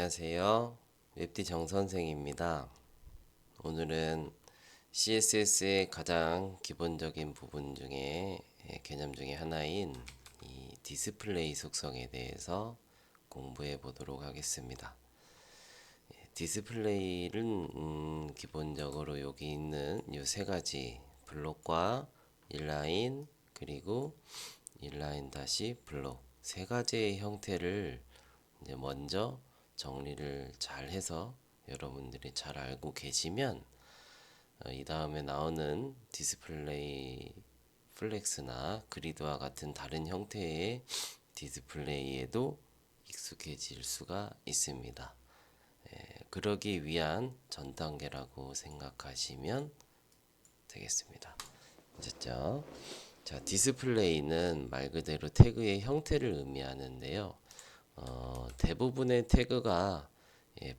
안녕하세요. 웹디 정선생입니다. 오늘은 CSS의 가장 기본적인 부분 중에 개념 중에 하나인 이 디스플레이 속성에 대해서 공부해 보도록 하겠습니다. 디스플레이는 기본적으로 여기 있는 이 세 가지 블록과 인라인 그리고 인라인 다시 블록 세 가지의 형태를 이제 먼저 정리를 잘 해서 여러분들이 잘 알고 계시면 이 다음에 나오는 디스플레이 플렉스나 그리드와 같은 다른 형태의 디스플레이에도 익숙해질 수가 있습니다. 그러기 위한 전 단계라고 생각하시면 되겠습니다. 됐죠? 자, 디스플레이는 말 그대로 태그의 형태를 의미하는데요. 대부분의 태그가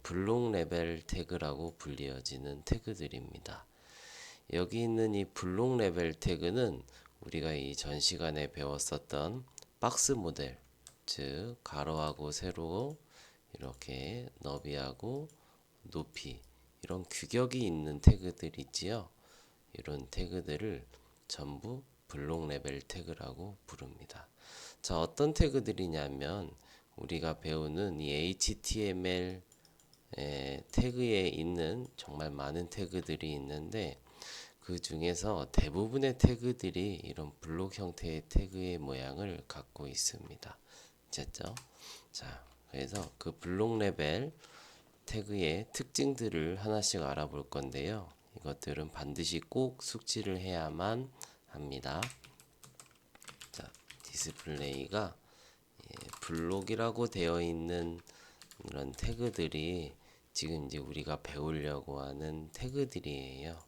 블록 레벨 태그라고 불리어지는 태그들입니다. 여기 있는 이 블록 레벨 태그는 우리가 이 전 시간에 배웠었던 박스 모델, 즉 가로하고 세로 이렇게 너비하고 높이 이런 규격이 있는 태그들 있지요. 이런 태그들을 전부 블록 레벨 태그라고 부릅니다. 자, 어떤 태그들이냐면 우리가 배우는 이 HTML 태그에 있는 정말 많은 태그들이 있는데 그 중에서 대부분의 태그들이 이런 블록 형태의 태그의 모양을 갖고 있습니다. 됐죠? 자, 그래서 그 블록 레벨 태그의 특징들을 하나씩 알아볼 건데요. 이것들은 반드시 꼭 숙지를 해야만 합니다. 자, 디스플레이가 블록이라고 되어 있는 이런 태그들이 지금 이제 우리가 배우려고 하는 태그들이에요.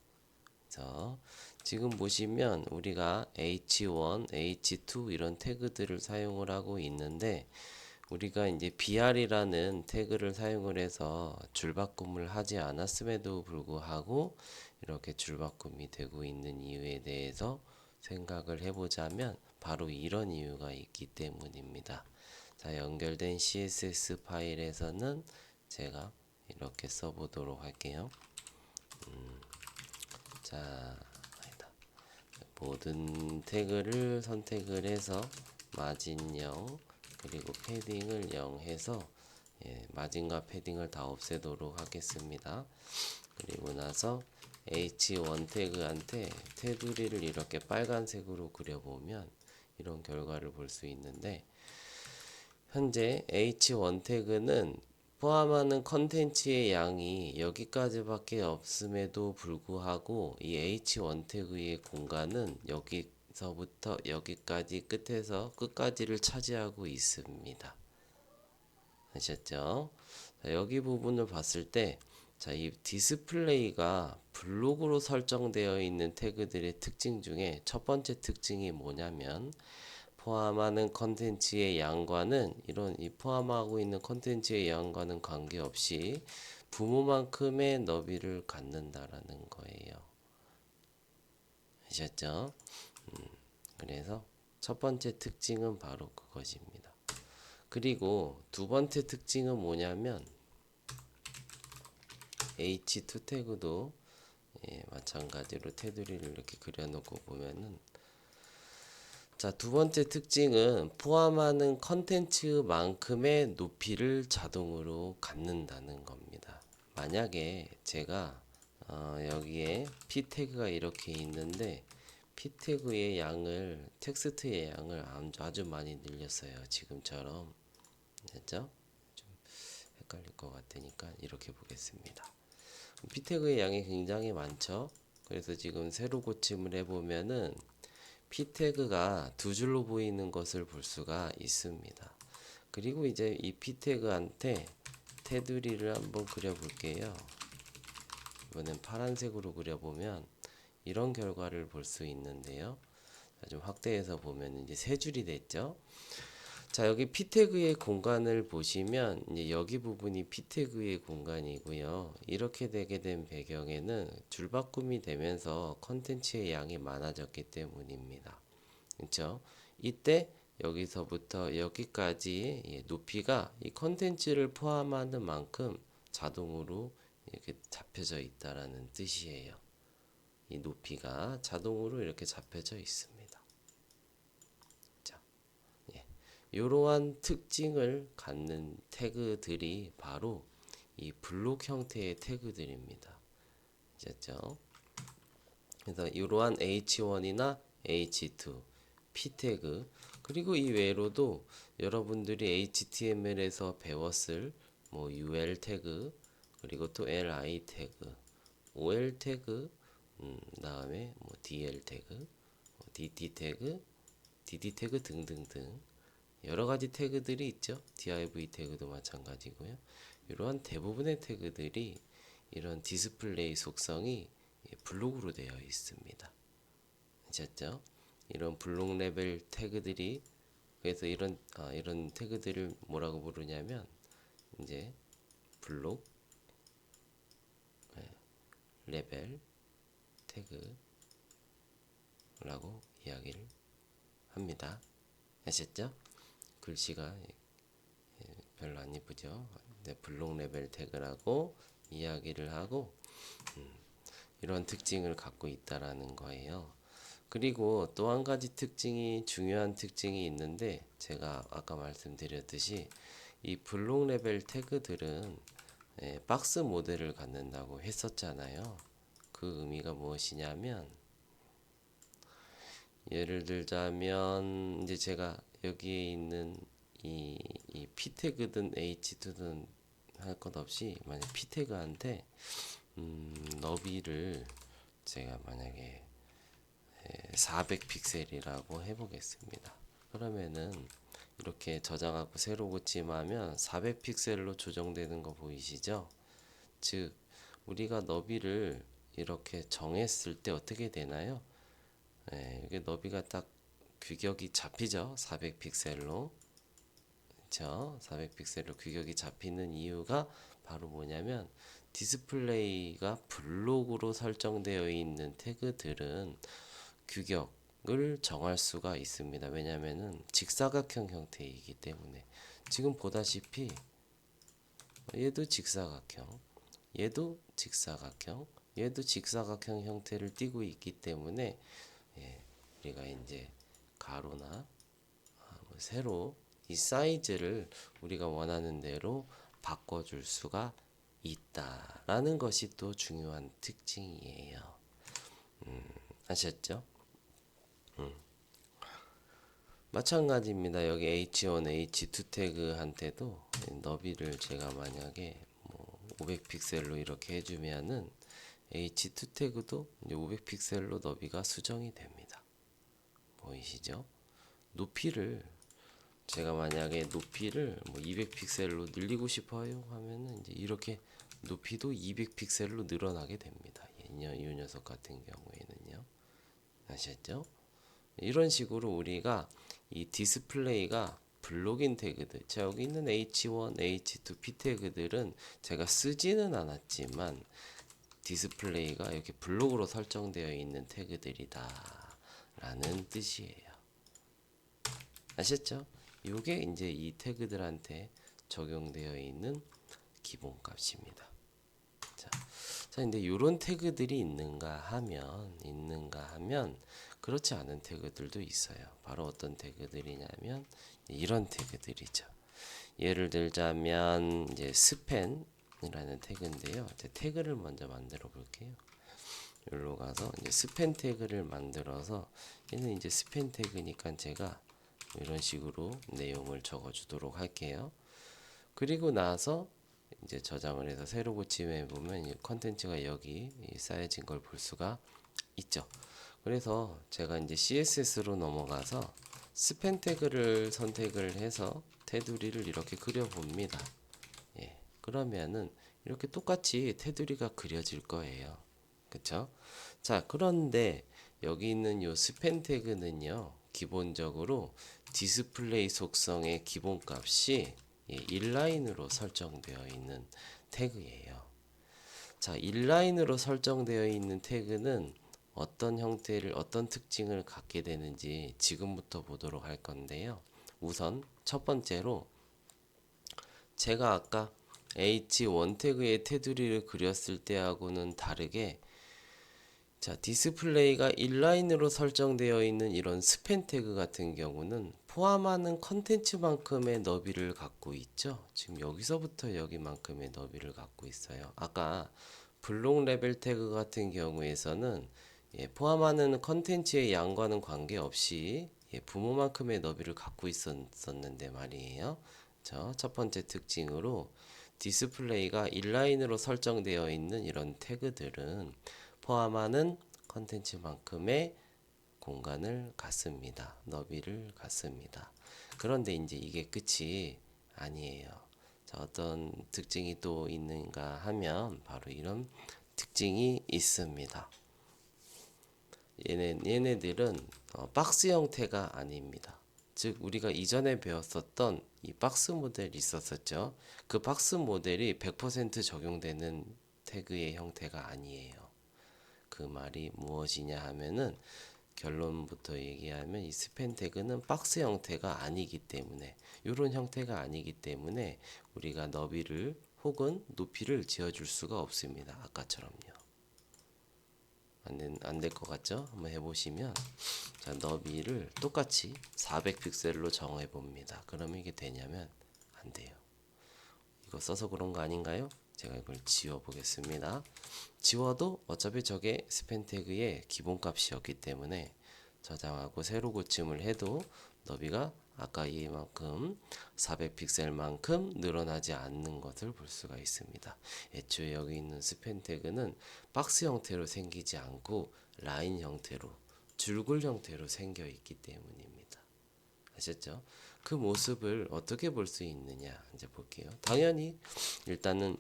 그래서 지금 보시면 우리가 H1, H2 이런 태그들을 사용을 하고 있는데 우리가 이제 BR이라는 태그를 사용을 해서 줄바꿈을 하지 않았음에도 불구하고 이렇게 줄바꿈이 되고 있는 이유에 대해서 생각을 해보자면 바로 이런 이유가 있기 때문입니다. 자, 연결된 CSS 파일에서는 제가 이렇게 써보도록 할게요. 자, 모든 태그를 선택을 해서 마진 0 그리고 패딩을 0 해서 마진과 패딩을 다 없애도록 하겠습니다. 그리고 나서 H1 태그한테 테두리를 이렇게 빨간색으로 그려보면 이런 결과를 볼 수 있는데 현재 H1 태그는 포함하는 컨텐츠의 양이 여기까지밖에 없음에도 불구하고 이 H1 태그의 공간은 여기서부터 여기까지 끝에서 끝까지를 차지하고 있습니다. 아셨죠? 자, 여기 부분을 봤을 때 자, 이 디스플레이가 블록으로 설정되어 있는 태그들의 특징 중에 첫 번째 특징이 뭐냐면 포함하는 컨텐츠의 양과는 이런 이 포함하고 있는 컨텐츠의 양과는 관계없이 부모만큼의 너비를 갖는다라는 거예요. 아셨죠? 그래서 첫 번째 특징은 바로 그것입니다. 그리고 두 번째 특징은 뭐냐면 H2 태그도 마찬가지로 테두리를 이렇게 그려놓고 보면은 자, 두 번째 특징은 포함하는 컨텐츠만큼의 높이를 자동으로 갖는다는 겁니다. 만약에 제가 여기에 p 태그가 이렇게 있는데 p 태그의 양을 텍스트의 양을 아주 많이 늘렸어요. 지금처럼 됐죠? 좀 헷갈릴 것 같으니까 이렇게 보겠습니다. p 태그의 양이 굉장히 많죠. 그래서 지금 새로 고침을 해보면은 p 태그가 두 줄로 보이는 것을 볼 수가 있습니다. 그리고 이제 이 p 태그한테 테두리를 한번 그려볼게요. 이번엔 파란색으로 그려보면 이런 결과를 볼 수 있는데요. 좀 확대해서 보면 이제 세 줄이 됐죠. 자, 여기 p 태그의 공간을 보시면 이제 여기 부분이 p 태그의 공간이고요. 이렇게 되게 된 배경에는 줄바꿈이 되면서 컨텐츠의 양이 많아졌기 때문입니다. 그렇죠? 이때 여기서부터 여기까지 높이가 이 컨텐츠를 포함하는 만큼 자동으로 이렇게 잡혀져 있다라는 뜻이에요. 이 높이가 자동으로 이렇게 잡혀져 있습니다. 자, 이러한 특징을 갖는 태그들이 바로 이 블록 형태의 태그들입니다. 아셨죠? 그래서 이러한 H1이나 H2, P 태그, 그리고 이 외로도 여러분들이 HTML에서 배웠을 뭐 UL 태그, 그리고 또 LI 태그, OL 태그, 다음에 뭐 DL 태그, DT 태그, DD 태그 등등등 여러 가지 태그들이 있죠. div 태그도 마찬가지고요. 이러한 대부분의 태그들이 이런 디스플레이 속성이 블록으로 되어 있습니다. 아셨죠? 이런 블록 레벨 태그들이 그래서 이런 태그들을 뭐라고 부르냐면 이제 블록 레벨 태그라고 이야기를 합니다. 아셨죠? 글씨가 별로 안 이쁘죠? 블록 레벨 태그라고 이야기를 하고 이런 특징을 갖고 있다라는 거예요. 그리고 또 한 가지 중요한 특징이 있는데 제가 아까 말씀드렸듯이 이 블록 레벨 태그들은 박스 모델을 갖는다고 했었잖아요. 그 의미가 무엇이냐면 예를 들자면 이제 제가 여기에 있는 이 P 태그든 H2든 할 것 없이 만약 P 태그한테 너비를 제가 만약에 400픽셀이라고 해보겠습니다. 그러면은 이렇게 저장하고 새로 고침하면 400픽셀로 조정되는 거 보이시죠? 즉 우리가 너비를 이렇게 정했을 때 어떻게 되나요? 이게 너비가 딱 규격이 잡히죠. 400픽셀로. 그렇죠? 400픽셀로 규격이 잡히는 이유가 바로 뭐냐면 디스플레이가 블록으로 설정되어 있는 태그들은 규격을 정할 수가 있습니다. 왜냐하면은 직사각형 형태이기 때문에 지금 보다시피 얘도 직사각형, 얘도 직사각형, 얘도 직사각형 형태를 띠고 있기 때문에 우리가 이제 가로나 뭐 세로 이 사이즈를 우리가 원하는 대로 바꿔줄 수가 있다라는 것이 또 중요한 특징이에요. 아셨죠? 마찬가지입니다. 여기 H1, H2 태그한테도 너비를 제가 만약에 뭐 500픽셀로 이렇게 해주면은 H2 태그도 이제 500픽셀로 너비가 수정이 됩니다. 보이시죠? 높이를 제가 만약에 높이를 뭐 200픽셀로 늘리고 싶어요 하면은 이제 이렇게 높이도 200픽셀로 늘어나게 됩니다. 이 녀석 같은 경우에는요. 아셨죠? 이런 식으로 우리가 이 디스플레이가 블록인 태그들, 자 여기 있는 H1, H2, P 태그들은 제가 쓰지는 않았지만 디스플레이가 이렇게 블록으로 설정되어 있는 태그들이다 라는 뜻이에요. 아셨죠? 요게 이제 이 태그들한테 적용되어 있는 기본값입니다. 자, 근데 이런 태그들이 있는가 하면 그렇지 않은 태그들도 있어요. 바로 어떤 태그들이냐면 이런 태그들이죠. 예를 들자면 이제 스팬이라는 태그인데요. 이제 태그를 먼저 만들어 볼게요. 여기로 가서 이제 스팬 태그를 만들어서 얘는 이제 스팬 태그니까 제가 이런 식으로 내용을 적어 주도록 할게요. 그리고 나서 이제 저장을 해서 새로 고침해 보면 컨텐츠가 여기 쌓여진 걸 볼 수가 있죠. 그래서 제가 이제 CSS로 넘어가서 스팬 태그를 선택을 해서 테두리를 이렇게 그려 봅니다. 그러면은 이렇게 똑같이 테두리가 그려질 거예요. 그쵸? 자, 그런데 여기 있는 요 스팬 태그는요, 기본적으로 디스플레이 속성의 기본값이 인라인으로 설정되어 있는 태그예요. 자, 인라인으로 설정되어 있는 태그는 어떤 형태를 어떤 특징을 갖게 되는지 지금부터 보도록 할 건데요. 우선 첫 번째로 제가 아까 H1 태그의 테두리를 그렸을 때하고는 다르게 자, 디스플레이가 인라인으로 설정되어 있는 이런 스팬 태그 같은 경우는 포함하는 컨텐츠만큼의 너비를 갖고 있죠. 지금 여기서부터 여기만큼의 너비를 갖고 있어요. 아까 블록 레벨 태그 같은 경우에서는 포함하는 컨텐츠의 양과는 관계없이 부모만큼의 너비를 갖고 있었는데 말이에요. 첫 번째 특징으로 디스플레이가 인라인으로 설정되어 있는 이런 태그들은 포함하는 컨텐츠만큼의 공간을 갖습니다. 너비를 갖습니다. 그런데 이제 이게 끝이 아니에요. 자, 어떤 특징이 또 있는가 하면 바로 이런 특징이 있습니다. 얘네들은 박스 형태가 아닙니다. 즉 우리가 이전에 배웠었던 이 박스 모델이 있었었죠. 그 박스 모델이 100% 적용되는 태그의 형태가 아니에요. 그 말이 무엇이냐 하면은 결론부터 얘기하면 이 스팬 태그는 박스 형태가 아니기 때문에 이런 형태가 아니기 때문에 우리가 너비를 혹은 높이를 지어줄 수가 없습니다. 아까처럼요. 안 될 것 같죠? 한번 해보시면 자, 너비를 똑같이 400픽셀로 정해 봅니다. 그러면 이게 되냐면 안 돼요. 이거 써서 그런 거 아닌가요? 제가 이걸 지워 보겠습니다. 지워도 어차피 저게 스팬 태그의 기본값이었기 때문에 저장하고 새로 고침을 해도 너비가 아까 이만큼 400픽셀만큼 늘어나지 않는 것을 볼 수가 있습니다. 애초에 여기 있는 스팬 태그는 박스 형태로 생기지 않고 라인 형태로 줄글 형태로 생겨 있기 때문입니다. 아셨죠? 그 모습을 어떻게 볼 수 있느냐 이제 볼게요. 당연히 일단은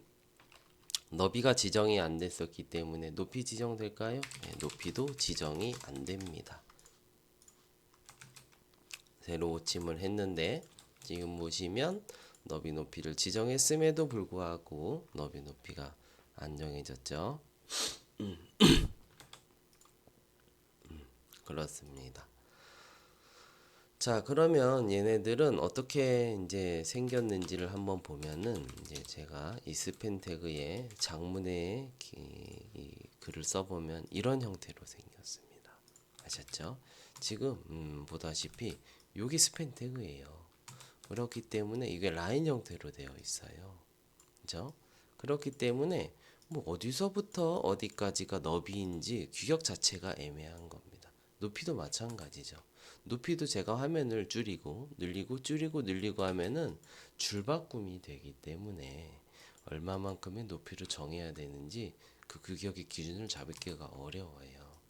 너비가 지정이 안 됐었기 때문에 높이 지정될까요? 네, 높이도 지정이 안 됩니다. 새로 고침을 했는데 지금 보시면 너비 높이를 지정했음에도 불구하고 너비 높이가 안 정해졌죠. 그렇습니다. 자, 그러면 얘네들은 어떻게 이제 생겼는지를 한번 보면은 이제 제가 이 스팬 태그의 장문에 이 글을 써보면 이런 형태로 생겼습니다. 아셨죠? 지금 보다시피 여기 스팬 태그예요. 그렇기 때문에 이게 라인 형태로 되어 있어요. 그죠? 그렇기 때문에 뭐 어디서부터 어디까지가 너비인지 규격 자체가 애매한 겁니다. 높이도 마찬가지죠. 높이도 제가 화면을 줄이고 늘리고 줄이고 늘리고 하면은 줄바꿈이 되기 때문에 얼마만큼의 높이를 정해야 되는지 그 규격의 기준을 잡기가 어려워요.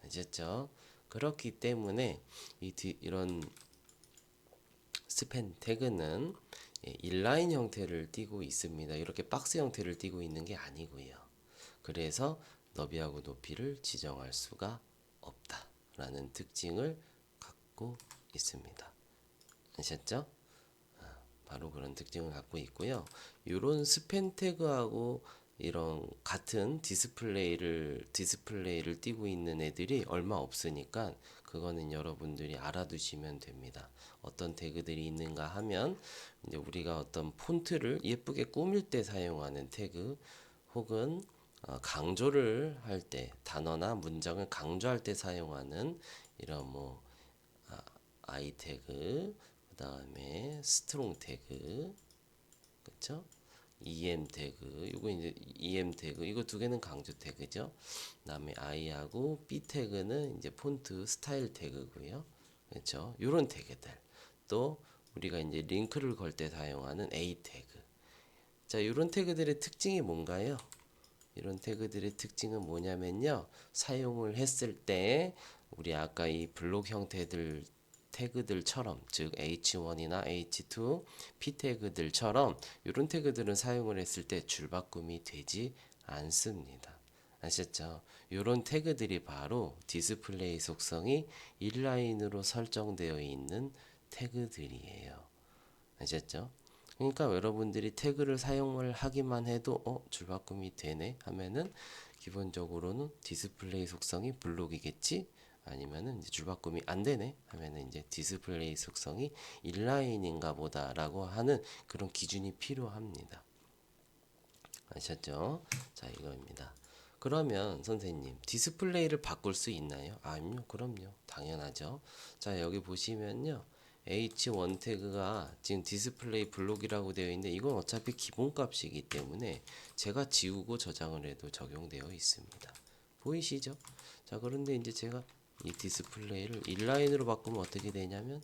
아셨죠? 그렇기 때문에 이런 스팬 태그는 인라인 형태를 띠고 있습니다. 이렇게 박스 형태를 띠고 있는 게 아니고요. 그래서 너비하고 높이를 지정할 수가 없다라는 특징을 갖고 있습니다. 아셨죠? 바로 그런 특징을 갖고 있고요. 이런 스팬 태그하고 이런 같은 디스플레이를 띄고 있는 애들이 얼마 없으니까 그거는 여러분들이 알아두시면 됩니다. 어떤 태그들이 있는가 하면 이제 우리가 어떤 폰트를 예쁘게 꾸밀 때 사용하는 태그 혹은 강조를 할 때 단어나 문장을 강조할 때 사용하는 이런 뭐 I 태그 그다음에 스트롱 태그 그쵸? EM 태그 이거 이제 EM 태그 이거 두 개는 강조 태그죠. 그다음에 I하고 B 태그는 이제 폰트 스타일 태그고요. 그렇죠? 요런 태그들. 또 우리가 이제 링크를 걸 때 사용하는 A 태그. 자, 요런 태그들의 특징이 뭔가요? 이런 태그들의 특징은 뭐냐면요. 사용을 했을 때 우리 아까 이 블록 형태들 태그들처럼 즉 H1이나 H2, P 태그들처럼 이런 태그들은 사용을 했을 때 줄바꿈이 되지 않습니다. 아셨죠? 이런 태그들이 바로 디스플레이 속성이 인라인으로 설정되어 있는 태그들이에요. 아셨죠? 그러니까 여러분들이 태그를 사용을 하기만 해도 줄바꿈이 되네 하면은 기본적으로는 디스플레이 속성이 블록이겠지? 아니면은 이제 줄바꿈이 안 되네 하면은 이제 디스플레이 속성이 인라인인가 보다라고 하는 그런 기준이 필요합니다. 아셨죠? 자, 이거입니다. 그러면 선생님 디스플레이를 바꿀 수 있나요? 아니요, 그럼요, 당연하죠. 자, 여기 보시면요, H1 태그가 지금 디스플레이 블록이라고 되어 있는데 이건 어차피 기본값이기 때문에 제가 지우고 저장을 해도 적용되어 있습니다. 보이시죠? 자, 그런데 이제 제가 이 디스플레이를 인라인으로 바꾸면 어떻게 되냐면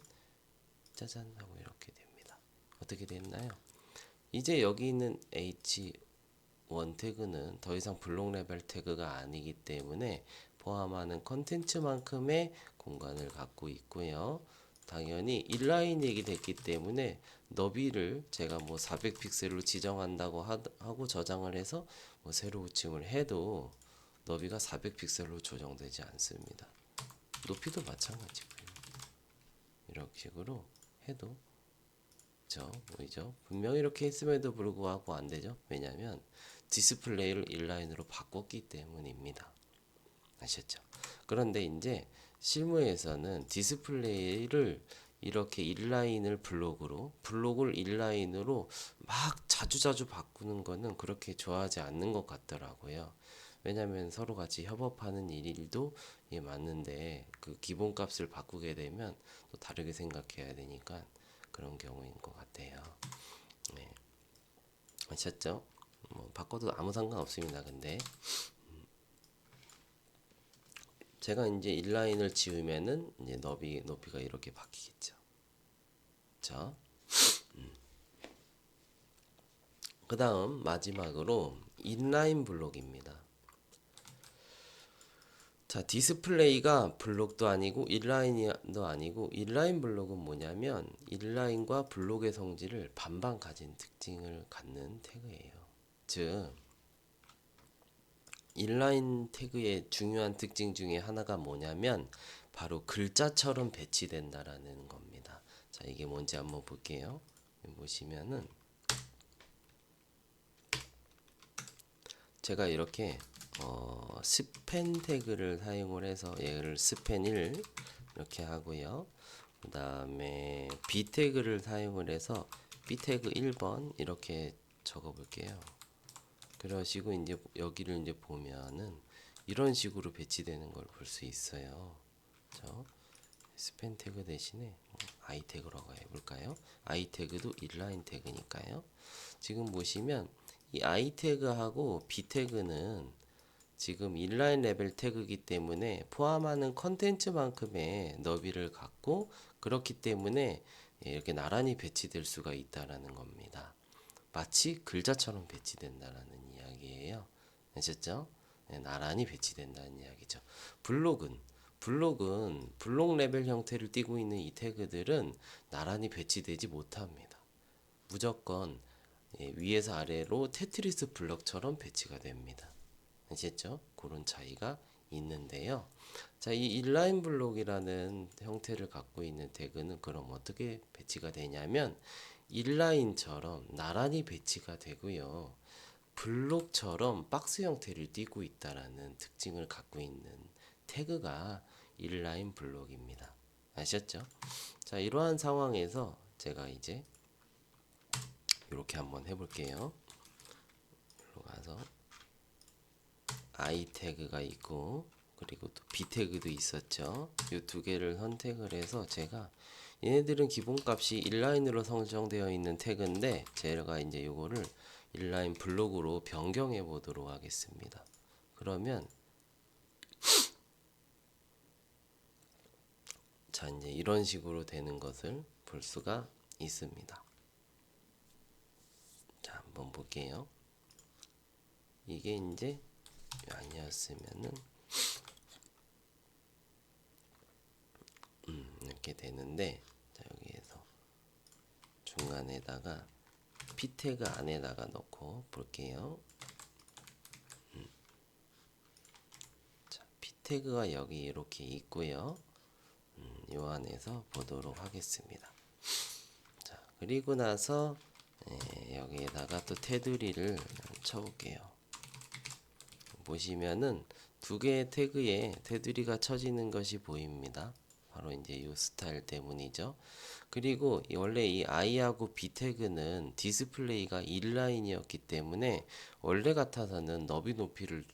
짜잔 하고 이렇게 됩니다. 어떻게 됐나요? 이제 여기 있는 H1 태그는 더 이상 블록 레벨 태그가 아니기 때문에 포함하는 컨텐츠만큼의 공간을 갖고 있고요. 당연히 인라인이 됐기 때문에 너비를 제가 뭐 400픽셀로 지정한다고 하고 저장을 해서 뭐 세로 호칭을 해도 너비가 400픽셀로 조정되지 않습니다. 높이도 마찬가지고요. 이런 식으로 해도 그죠? 보이죠? 분명히 이렇게 했음에도 불구하고 안 되죠? 왜냐하면 디스플레이를 인라인으로 바꿨기 때문입니다. 아셨죠? 그런데 이제 실무에서는 디스플레이를 이렇게 인라인을 블록을 인라인으로 막 자주자주 바꾸는 거는 그렇게 좋아하지 않는 것 같더라고요. 왜냐하면 서로 같이 협업하는 일도 맞는데 그 기본값을 바꾸게 되면 또 다르게 생각해야 되니까 그런 경우인 것 같아요. 네. 아셨죠? 뭐 바꿔도 아무 상관 없습니다. 근데 제가 이제 인라인을 지우면은 이제 높이가 이렇게 바뀌겠죠. 자, 그 다음 마지막으로 인라인 블록입니다. 자, 디스플레이가 블록도 아니고 인라인도 아니고 인라인 블록은 뭐냐면 인라인과 블록의 성질을 반반 가진 특징을 갖는 태그예요. 즉 인라인 태그의 중요한 특징 중에 하나가 뭐냐면 바로 글자처럼 배치된다라는 겁니다. 자, 이게 뭔지 한번 볼게요. 보시면은 제가 이렇게 스팬 태그를 사용을 해서 얘를 스팬 1 이렇게 하고요. 그 다음에 B 태그를 사용을 해서 B 태그 1번 이렇게 적어 볼게요. 그러시고 이제 여기를 이제 보면은 이런 식으로 배치되는 걸 볼 수 있어요. 그렇죠? 스팬 태그 대신에 I 태그라고 해볼까요? I 태그도 인라인 태그니까요. 지금 보시면 이 I 태그하고 B 태그는 지금 인라인 레벨 태그이기 때문에 포함하는 컨텐츠만큼의 너비를 갖고 그렇기 때문에 이렇게 나란히 배치될 수가 있다라는 겁니다. 마치 글자처럼 배치된다라는 이야기예요. 아셨죠? 네, 나란히 배치된다는 이야기죠. 블록 레벨 형태를 띠고 있는 이 태그들은 나란히 배치되지 못합니다. 무조건 위에서 아래로 테트리스 블럭처럼 배치가 됩니다. 아시겠죠? 그런 차이가 있는데요. 자, 이 인라인 블록이라는 형태를 갖고 있는 태그는 그럼 어떻게 배치가 되냐면 인라인처럼 나란히 배치가 되고요. 블록처럼 박스 형태를 띠고 있다라는 특징을 갖고 있는 태그가 인라인 블록입니다. 아셨죠? 자, 이러한 상황에서 제가 이제 이렇게 한번 해볼게요. 여기로 가서 I 태그가 있고 그리고 또 B 태그도 있었죠. 이 두 개를 선택을 해서 제가 얘네들은 기본값이 인라인으로 설정되어 있는 태그인데 제가 이제 이거를 인라인 블록으로 변경해 보도록 하겠습니다. 그러면 자, 이제 이런 식으로 되는 것을 볼 수가 있습니다. 자, 한번 볼게요. 이게 이제 아니었으면은 이렇게 되는데, 자, 여기에서 중간에다가 P 태그 안에다가 넣고 볼게요. 자, P 태그가 여기 이렇게 있고요. 요 안에서 보도록 하겠습니다. 자, 그리고 나서 여기에다가 또 테두리를 쳐볼게요. 보시면은 두 개의 태그에 테두리가 쳐지는 것이 보입니다. 바로 이제 이 스타일 때문이죠. 그리고 원래 이 I하고 B 태그는 디스플레이가 인라인이었기 때문에 원래 같아서는 너비 높이를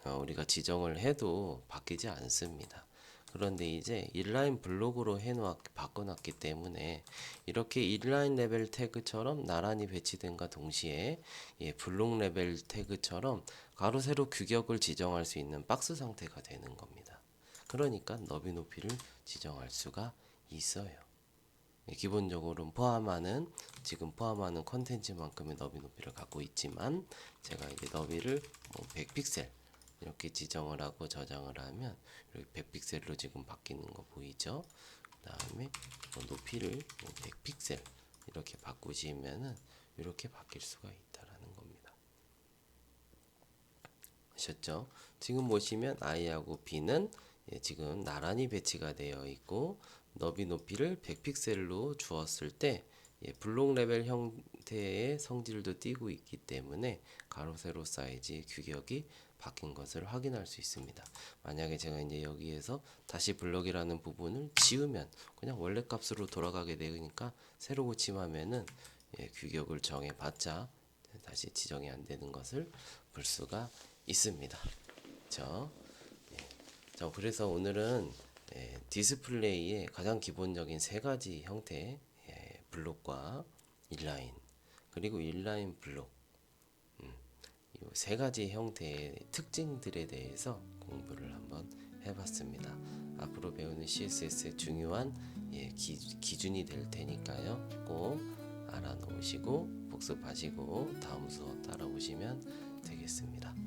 우리가 지정을 해도 바뀌지 않습니다. 그런데 이제 인라인 블록으로 바꿔놨기 때문에 이렇게 인라인 레벨 태그처럼 나란히 배치된과 동시에 블록 레벨 태그처럼 가로 세로 규격을 지정할 수 있는 박스 상태가 되는 겁니다. 그러니까 너비 높이를 지정할 수가 있어요. 기본적으로는 지금 포함하는 컨텐츠만큼의 너비 높이를 갖고 있지만 제가 이제 너비를 100픽셀 이렇게 지정을 하고 저장을 하면 이렇게 100픽셀로 지금 바뀌는 거 보이죠? 그 다음에 높이를 100픽셀 이렇게 바꾸시면은 이렇게 바뀔 수가 있다라는 겁니다. 아셨죠? 지금 보시면 I하고 B는 지금 나란히 배치가 되어 있고 너비 높이를 100픽셀로 주었을 때 블록 레벨 형태의 성질도 띄고 있기 때문에 가로 세로 사이즈 규격이 바뀐 것을 확인할 수 있습니다. 만약에 제가 이제 여기에서 다시 블록이라는 부분을 지우면 그냥 원래 값으로 돌아가게 되니까 새로 고침하면은 규격을 정해봤자 다시 지정이 안 되는 것을 볼 수가 있습니다. 그렇죠? 자, 그래서 오늘은 디스플레이의 가장 기본적인 세 가지 형태, 블록과 인라인, 그리고 인라인 블록, 이 세 가지 형태의 특징들에 대해서 공부를 한번 해봤습니다. 앞으로 배우는 CSS의 중요한 기준이 될 테니까요. 꼭 알아놓으시고 복습하시고 다음 수업 따라오시면 되겠습니다.